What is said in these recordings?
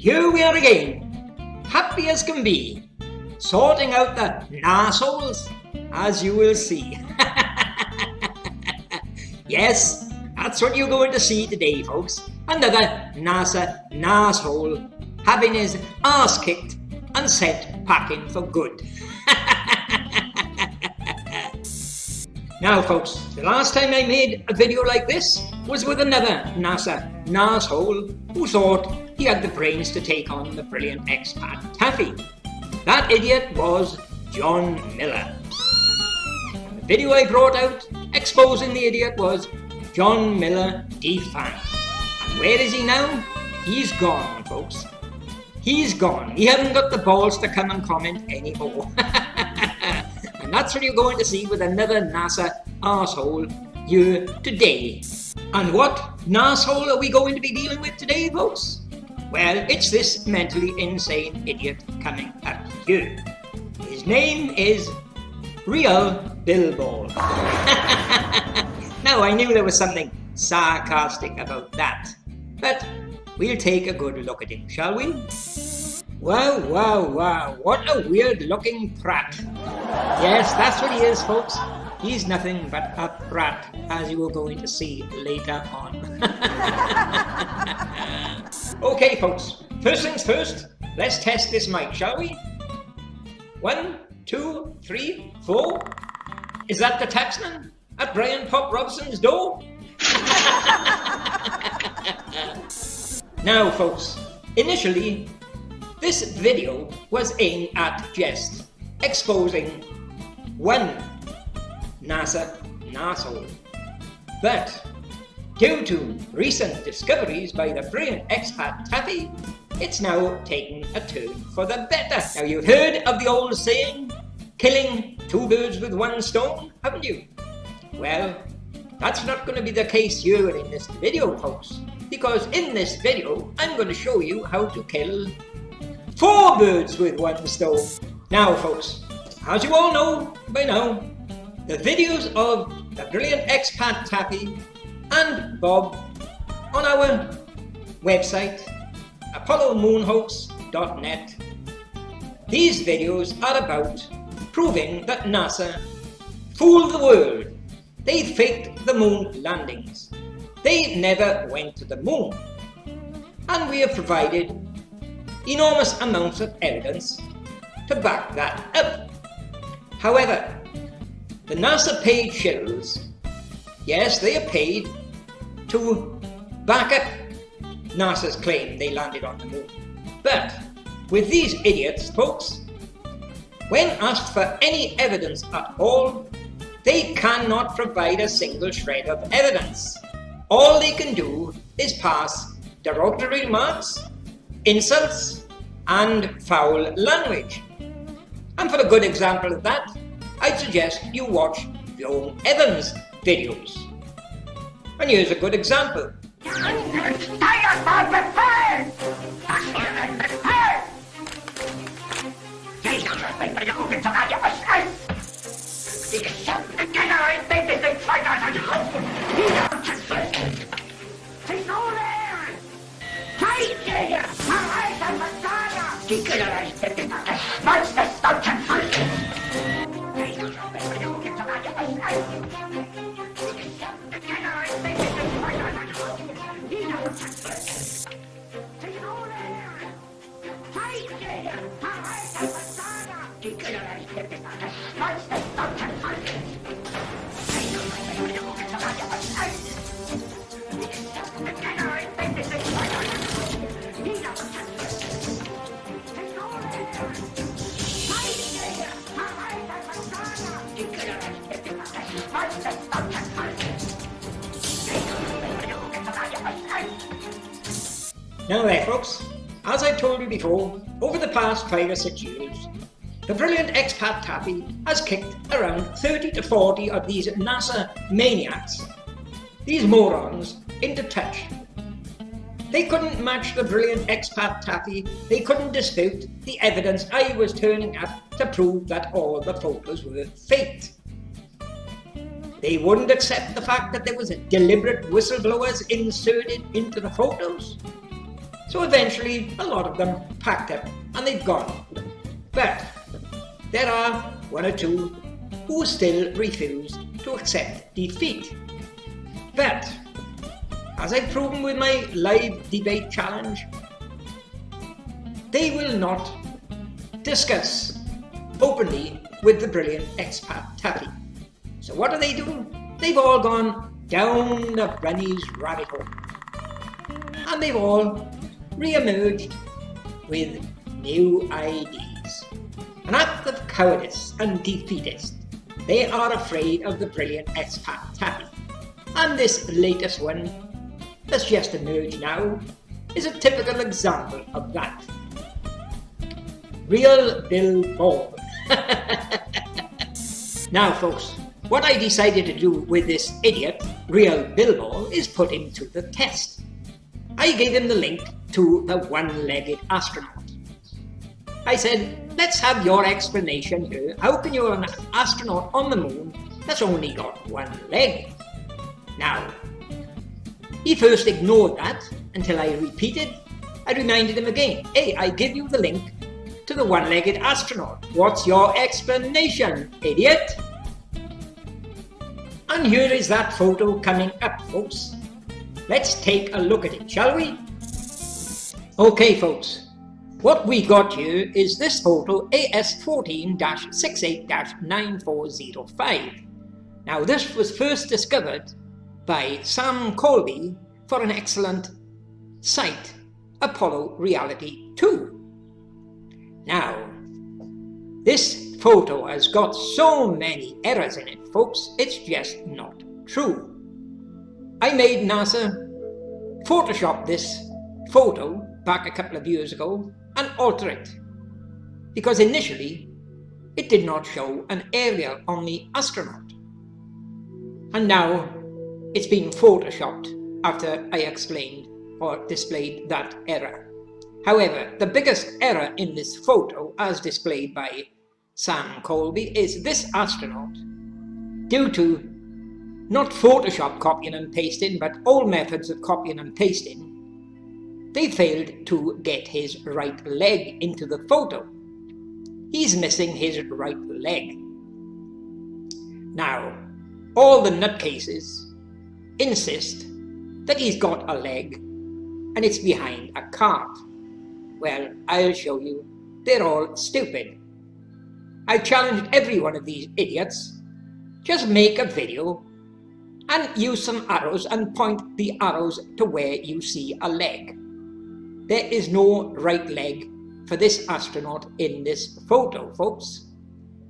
here we are again, happy as can be, sorting out the narsoles, as you will see. Yes, that's what you're going to see today, folks. Another NASA narsehole having his arse kicked and sent packing for good. Now folks, the last time I made a video like this was with another NASA narsehole who thought he had the brains to take on the brilliant expat Taffy. That idiot was John Miller. The video I brought out exposing the idiot was John Miller defanged. And where is he now? He's gone, folks. He's gone. He hasn't got the balls to come and comment anymore. And that's what you're going to see with another NASA arsehole here today. And what narsehole are we going to be dealing with today, folks? Well, it's this mentally insane idiot coming up here. His name is Real Billball. Now, I knew there was something sarcastic about that, but we'll take a good look at him, shall we? Wow, wow, wow, what a weird-looking prat. Yes, that's what he is, folks. He's nothing but a prat, as you are going to see later on. Okay, folks, first things first, let's test this mic, shall we? 1, 2, 3, 4. Is that the taxman at Brian Pop Robson's door? Now, folks, initially, this video was aimed at just exposing one NASA narsehole. But due to recent discoveries by the brilliant expat Taffy, it's now taken a turn for the better. Now, you've heard of the old saying, killing two birds with one stone, haven't you? Well, that's not going to be the case here in this video, folks, because in this video, I'm going to show you how to kill 4 birds with one stone. Now, folks, as you all know by now, the videos of the brilliant expat Taffy and Bob on our website, apollomoonhoax.net. These videos are about proving that NASA fooled the world. They faked the moon landings. They never went to the moon. And we have provided enormous amounts of evidence to back that up. However, the NASA paid Shills, yes, they are paid to back up NASA's claim they landed on the moon. But with these idiots, folks, when asked for any evidence at all, they cannot provide a single shred of evidence. All they can do is pass derogatory remarks, insults, and foul language. And for a good example of that, I'd suggest you watch Joan Evans' videos. And here's a good example. Now there, folks, as I told you before, over the past 5 or 6 years, the brilliant expat Taffy has kicked around 30 to 40 of these NASA maniacs, these morons, into touch. They couldn't match the brilliant expat Taffy, they couldn't dispute the evidence I was turning up to prove that all the photos were faked. They wouldn't accept the fact that there was deliberate whistleblowers inserted into the photos. So eventually a lot of them packed up and they've gone. But there are one or two who still refuse to accept defeat. But as I've proven with my live debate challenge, they will not discuss openly with the brilliant expat Taffy. So what do? They've all gone down the Brunnies rabbit hole. And they've all re-emerged with new ideas. An act of cowardice and defeatist. They are afraid of the brilliant expat Taffy. And this latest one that's just emerged now is a typical example of that. Real Bill Ball. Now folks, what I decided to do with this idiot, Real Bill Ball, is put him to the test. I gave him the link to the one-legged astronaut. I said, let's have your explanation here. How can you have an astronaut on the moon that's only got one leg? Now, he first ignored that until I repeated. I reminded him again, hey, I give you the link to the one-legged astronaut. What's your explanation, idiot? And here is that photo coming up, folks. Let's take a look at it, shall we? Okay, folks. What we got here is this photo AS14-68-9405. Now this was first discovered by Sam Colby for an excellent site, Apollo Reality 2. Now, this photo has got so many errors in it, folks, it's just not true. I made NASA Photoshop this photo back a couple of years ago and alter it, because initially it did not show an aerial on the astronaut. And now it's been photoshopped after I explained or displayed that error. However, the biggest error in this photo, as displayed by Sam Colby, is this astronaut, due to not Photoshop copying and pasting, but old methods of copying and pasting, they failed to get his right leg into the photo. He's missing his right leg. Now, all the nutcases insist that he's got a leg and it's behind a cart. Well, I'll show you. They're all stupid. I challenged every one of these idiots. Just make a video and use some arrows and point the arrows to where you see a leg. There is no right leg for this astronaut in this photo, folks.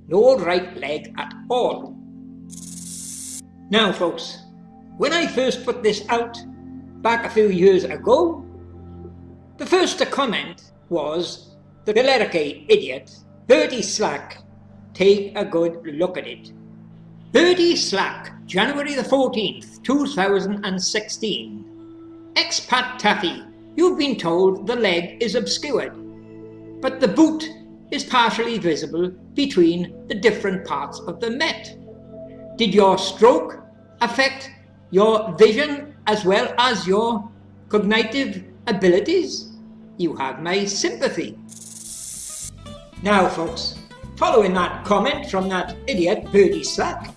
No right leg at all. Now, folks, when I first put this out back a few years ago, the first to comment was the Galerke idiot, Bertie Slack. Take a good look at it. Bertie Slack, January the 14th, 2016. Expat Taffy, you've been told the leg is obscured, but the boot is partially visible between the different parts of the Met. Did your stroke affect your vision as well as your cognitive abilities? You have my sympathy. Now, folks, following that comment from that idiot Bertie Slack,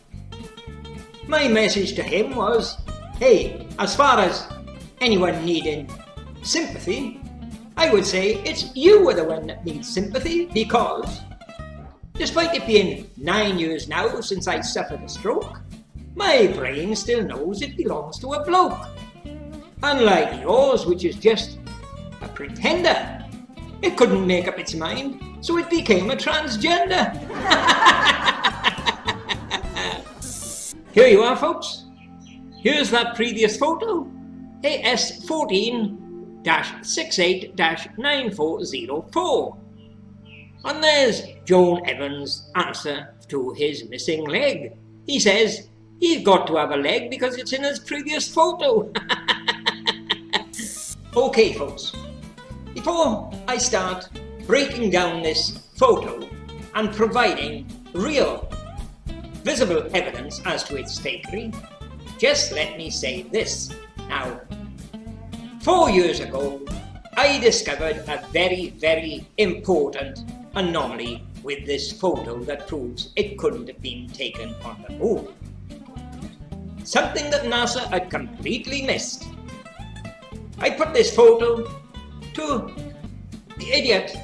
my message to him was, hey, as far as anyone needing sympathy, I would say it's you are the one that needs sympathy, because despite it being 9 years now since I suffered a stroke, my brain still knows it belongs to a bloke. Unlike yours, which is just a pretender. It couldn't make up its mind, so it became a transgender. Here you are, folks. Here's that previous photo, AS14-68-9404. And there's Joan Evans' answer to his missing leg. He says he's got to have a leg because it's in his previous photo. Okay, folks, before I start breaking down this photo and providing real, visible evidence as to its fakery, just let me say this. Now, 4 years ago, I discovered a very, very important anomaly with this photo that proves it couldn't have been taken on the moon. Something that NASA had completely missed. I put this photo to the idiot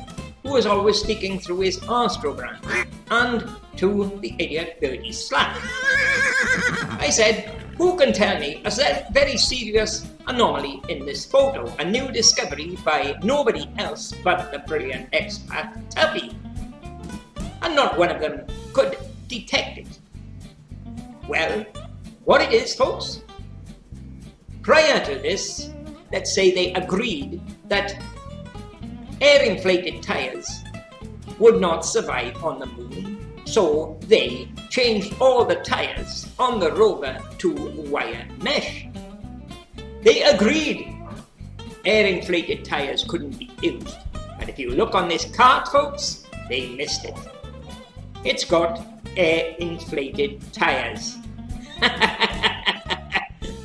who was always speaking through his astrogram, and to the idiot Bertie Slack. I said, who can tell me a very serious anomaly in this photo, a new discovery by nobody else but the brilliant expat Taffy? And not one of them could detect it. Well, what it is, folks, prior to this, let's say they agreed that air-inflated tires would not survive on the moon, so they changed all the tires on the rover to wire mesh. They agreed air-inflated tires couldn't be used, but if you look on this cart, folks, they missed it. It's got air-inflated tires.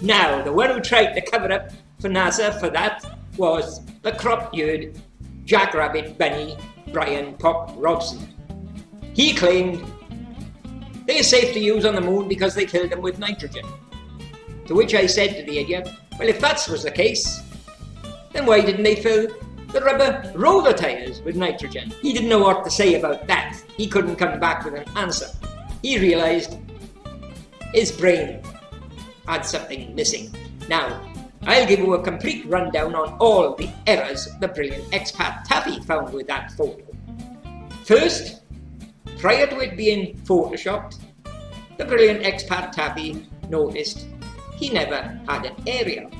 Now, the one who tried to cover up for NASA for that was the crop-eared jackrabbit bunny Brian Pop Robson. He claimed they're safe to use on the moon because they killed them with nitrogen. To which I said to the idiot, well, if that was the case, then why didn't they fill the rubber rover tires with nitrogen? He didn't know what to say about that. He couldn't come back with an answer. He realized his brain had something missing. Now, I'll give you a complete rundown on all the errors the brilliant expat Taffy found with that photo. First, prior to it being photoshopped, the brilliant expat Taffy noticed he never had an aerial.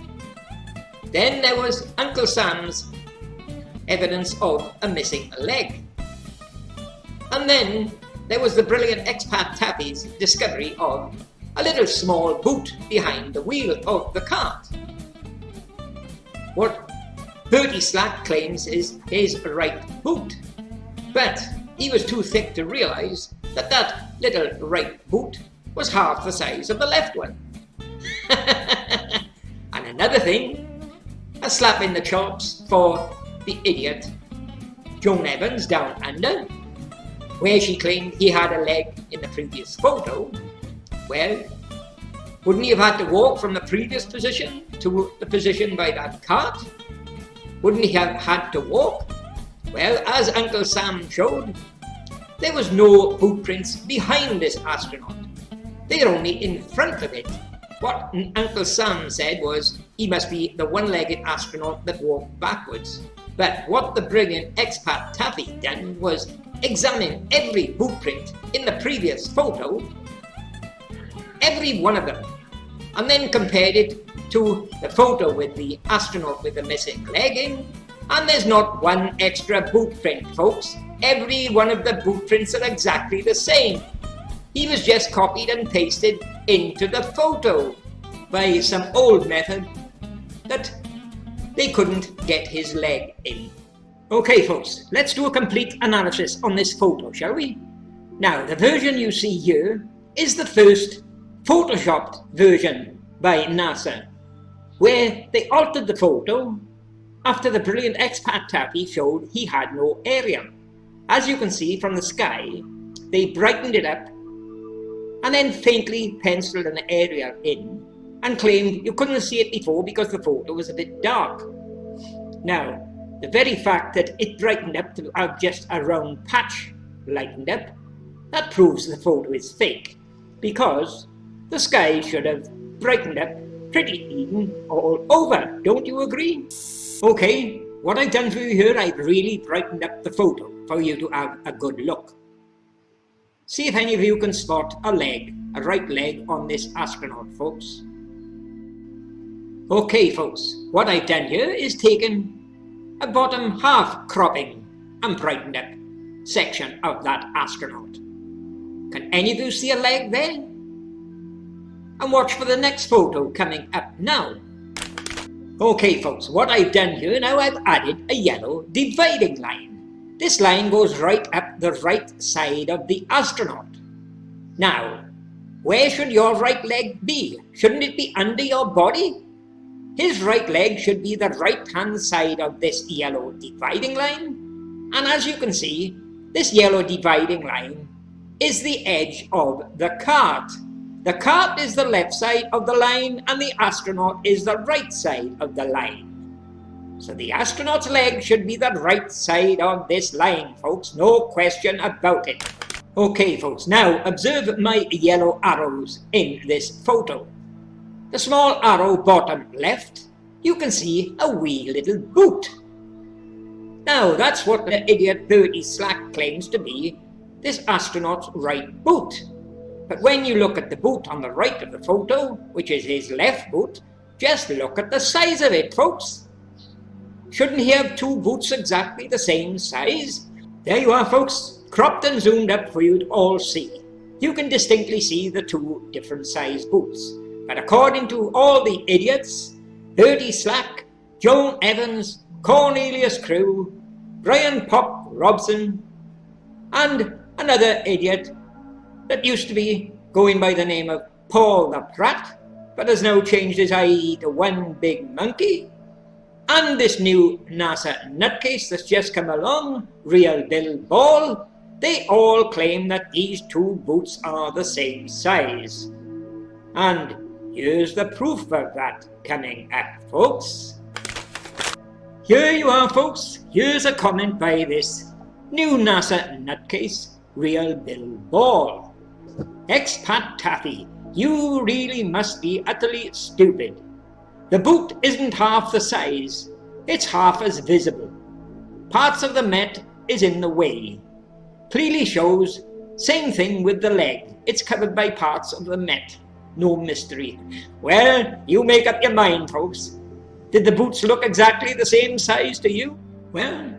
Then there was Uncle Sam's evidence of a missing leg. And then there was the brilliant expat Taffy's discovery of a little small boot behind the wheel of the cart. What Bertie Slack claims is his right boot, but he was too thick to realize that that little right boot was half the size of the left one. And another thing, a slap in the chops for the idiot Joan Evans down under, where she claimed he had a leg in the previous photo. Well, wouldn't he have had to walk from the previous position to the position by that cart? Wouldn't he have had to walk? Well, as Uncle Sam showed, there was no boot prints behind this astronaut. They are only in front of it. What Uncle Sam said was he must be the one-legged astronaut that walked backwards. But what the brilliant expat Taffy done was examine every boot print in the previous photo, every one of them, and then compared it to the photo with the astronaut with the missing leg in, and there's not one extra boot print, folks. Every one of the boot prints are exactly the same. He was just copied and pasted into the photo by some old method that they couldn't get his leg in. Okay, folks, let's do a complete analysis on this photo, shall we? Now, the version you see here is the first photoshopped version by NASA, where they altered the photo after the brilliant expat Taffy showed he had no aerial. As you can see from the sky, they brightened it up and then faintly penciled an aerial in and claimed you couldn't see it before because the photo was a bit dark. Now, the very fact that it brightened up to have just a round patch lightened up, that proves the photo is fake, because the sky should have brightened up pretty even all over. Don't you agree? Okay, what I've done for you here, I've really brightened up the photo for you to have a good look. See if any of you can spot a leg, a right leg on this astronaut, folks. Okay, folks, what I've done here is taken a bottom half cropping and brightened up section of that astronaut. Can any of you see a leg there? And watch for the next photo coming up now. Okay, folks, what I've done here now, I've added a yellow dividing line. This line goes right up the right side of the astronaut. Now, where should your right leg be? Shouldn't it be under your body? his right leg should be the right-hand side of this yellow dividing line. And as you can see, this yellow dividing line is the edge of the cart. The cart is the left side of the line and the astronaut is the right side of the line. So the astronaut's leg should be the right side of this line, folks. No question about it. Okay, folks, now observe my yellow arrows in this photo. The small arrow bottom left, you can see a wee little boot. Now that's what the idiot 30 Slack claims to be this astronaut's right boot. But when you look at the boot on the right of the photo, which is his left boot, just look at the size of it, folks. Shouldn't he have two boots exactly the same size? There you are, folks, cropped and zoomed up for you to all see. You can distinctly see the two different size boots. But according to all the idiots, 30 Slack, Joan Evans, Cornelius Crew, Brian Pop Robson, and another idiot that used to be going by the name of Paul the Pratt, but has now changed his IE to One Big Monkey, and this new NASA nutcase that's just come along, Real Bill Ball, they all claim that these two boots are the same size. And here's the proof of that coming up, folks. Here you are, folks. Here's a comment by this new NASA nutcase, Real Bill Ball. Expat Taffy, you really must be utterly stupid. The boot isn't half the size, it's half as visible. Parts of the Met is in the way. Clearly shows, same thing with the leg, it's covered by parts of the Met. No mystery. Well, you make up your mind, folks. Did the boots look exactly the same size to you? Well,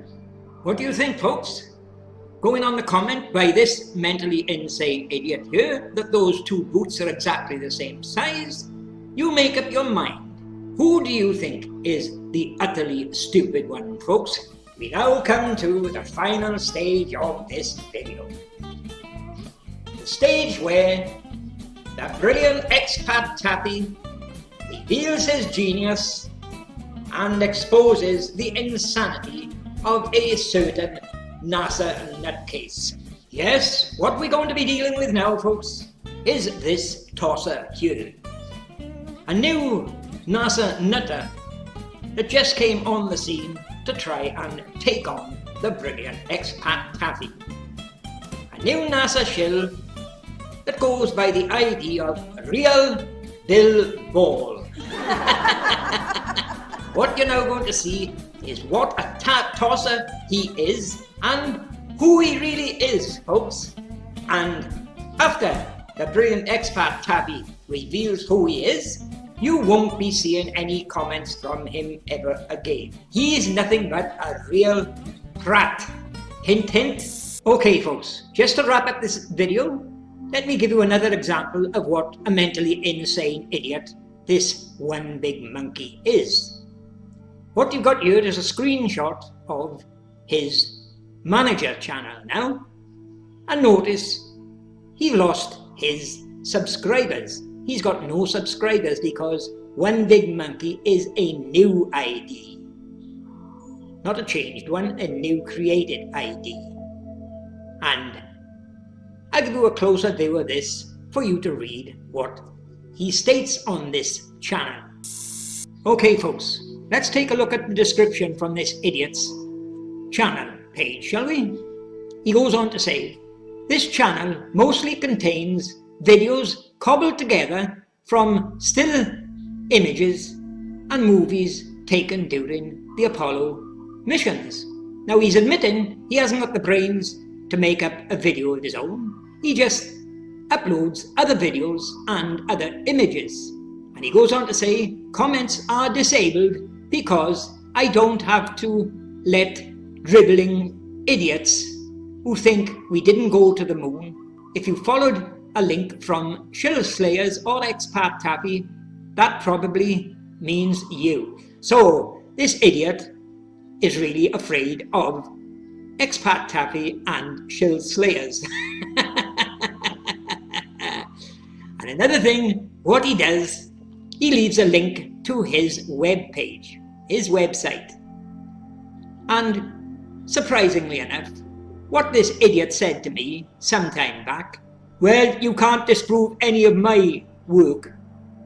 what do you think, folks? Going on the comment by this mentally insane idiot here that those two boots are exactly the same size, you make up your mind. Who do you think is the utterly stupid one, folks? We now come to the final stage of this video. The stage where the brilliant expat Taffy reveals his genius and exposes the insanity of a certain NASA nutcase. Yes, what we're going to be dealing with now, folks, is this tosser here. A new NASA nutter that just came on the scene to try and take on the brilliant expat Taffy. A new NASA shill that goes by the ID of Real Bill Ball. What you're now going to see is what a tosser he is and who he really is, folks. And after the brilliant expat Taffy reveals who he is, you won't be seeing any comments from him ever again. He is nothing but a real prat. Hint, hint. Okay, folks, just to wrap up this video, let me give you another example of what a mentally insane idiot this One Big Monkey is. What you've got here is a screenshot of his manager channel now, and notice he lost his subscribers. He's got no subscribers because One Big Monkey is a new ID. Not a changed one, a new created ID. And I'll give you a closer view of this for you to read what he states on this channel. Okay, folks, let's take a look at the description from this idiot's channel page, shall we? He goes on to say, this channel mostly contains videos cobbled together from still images and movies taken during the Apollo missions. Now he's admitting he hasn't got the brains to make up a video of his own. He just uploads other videos and other images. And he goes on to say, comments are disabled because I don't have to let dribbling idiots who think we didn't go to the moon. If you followed a link from Shill Slayers or expat Taffy, that probably means you. So this idiot is really afraid of expat Taffy and Shill Slayers. And another thing, what he does, he leaves a link to his web page, his website. And surprisingly enough, what this idiot said to me some time back, well, you can't disprove any of my work.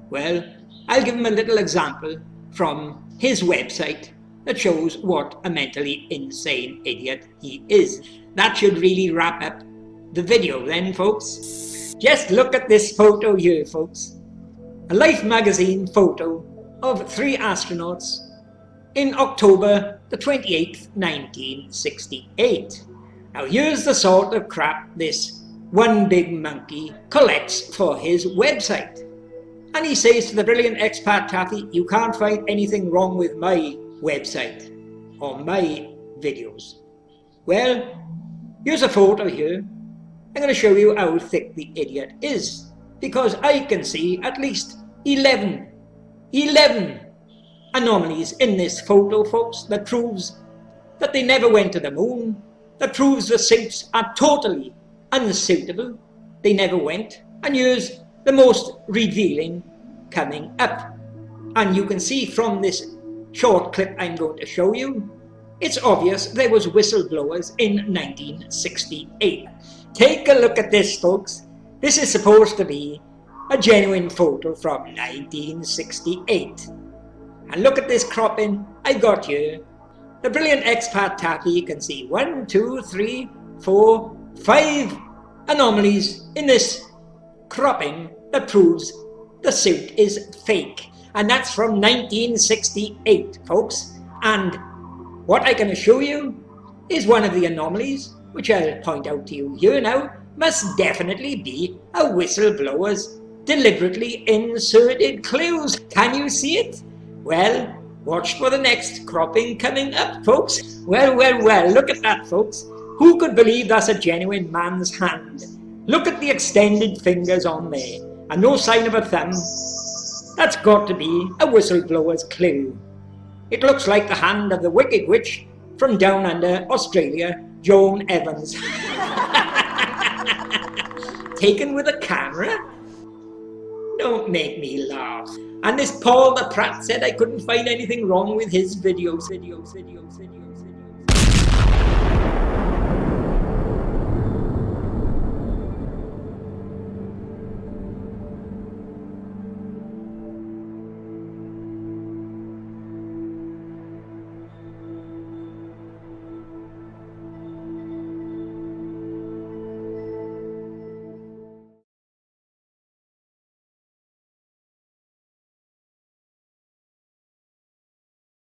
Well, I'll give him a little example from his website that shows what a mentally insane idiot he is. That should really wrap up the video then, folks. Just look at this photo here, folks. A Life magazine photo of 3 astronauts in October the 28th, 1968. Now here's the sort of crap this one big monkey collects for his website. And he says to the brilliant expat Taffy, you can't find anything wrong with my website or my videos. Well, here's a photo here. I'm going to show you how thick the idiot is, because I can see at least 11 anomalies in this photo, folks, that proves that they never went to the moon, that proves the suits are totally unsuitable, they never went, and here's the most revealing coming up. And you can see from this short clip I'm going to show you, it's obvious there was whistleblowers in 1968. Take a look at this, folks. This is supposed to be a genuine photo from 1968. And look at this cropping I've got here. The brilliant expat Taffy, you can see 1, 2, 3, 4, 5 anomalies in this cropping that proves the suit is fake. And that's from 1968, folks. And what I'm going to show you is one of the anomalies, which I'll point out to you here now, must definitely be a whistleblower's deliberately inserted clues. Can you see it? Well, watch for the next cropping coming up, folks. Well, look at that, folks. Who could believe that's a genuine man's hand? Look at the extended fingers on there, and no sign of a thumb. That's got to be a whistleblower's clue. It looks like the hand of the wicked witch from down under Australia, Joan Evans. Taken with a camera? Don't make me laugh. And this Paul the Prat said I couldn't find anything wrong with his videos.